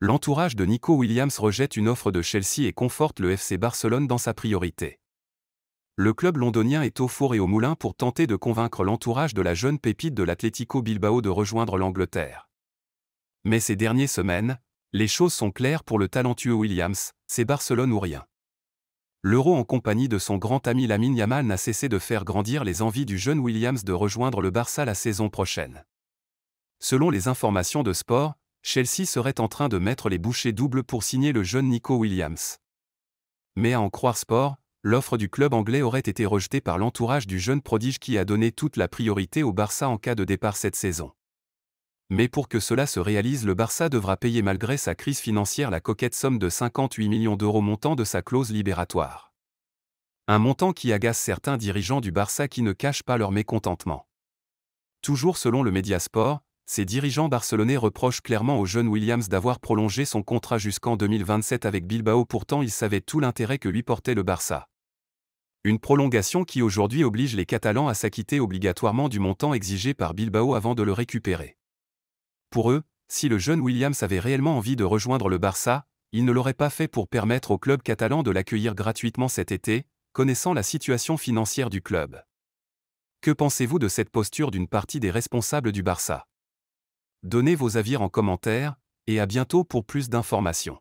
L'entourage de Nico Williams rejette une offre de Chelsea et conforte le FC Barcelone dans sa priorité. Le club londonien est au four et au moulin pour tenter de convaincre l'entourage de la jeune pépite de l'Atlético Bilbao de rejoindre l'Angleterre. Mais ces dernières semaines, les choses sont claires pour le talentueux Williams, c'est Barcelone ou rien. L'Euro en compagnie de son grand ami Lamine Yamal n'a cessé de faire grandir les envies du jeune Williams de rejoindre le Barça la saison prochaine. Selon les informations de Sport, Chelsea serait en train de mettre les bouchées doubles pour signer le jeune Nico Williams. Mais à en croire Sport, l'offre du club anglais aurait été rejetée par l'entourage du jeune prodige qui a donné toute la priorité au Barça en cas de départ cette saison. Mais pour que cela se réalise, le Barça devra payer malgré sa crise financière la coquette somme de 58 millions d'euros montant de sa clause libératoire. Un montant qui agace certains dirigeants du Barça qui ne cachent pas leur mécontentement. Toujours selon le Mediasport, ces dirigeants barcelonais reprochent clairement au jeune Williams d'avoir prolongé son contrat jusqu'en 2027 avec Bilbao, pourtant ils savaient tout l'intérêt que lui portait le Barça. Une prolongation qui aujourd'hui oblige les Catalans à s'acquitter obligatoirement du montant exigé par Bilbao avant de le récupérer. Pour eux, si le jeune Williams avait réellement envie de rejoindre le Barça, il ne l'aurait pas fait pour permettre au club catalan de l'accueillir gratuitement cet été, connaissant la situation financière du club. Que pensez-vous de cette posture d'une partie des responsables du Barça ? Donnez vos avis en commentaire, et à bientôt pour plus d'informations.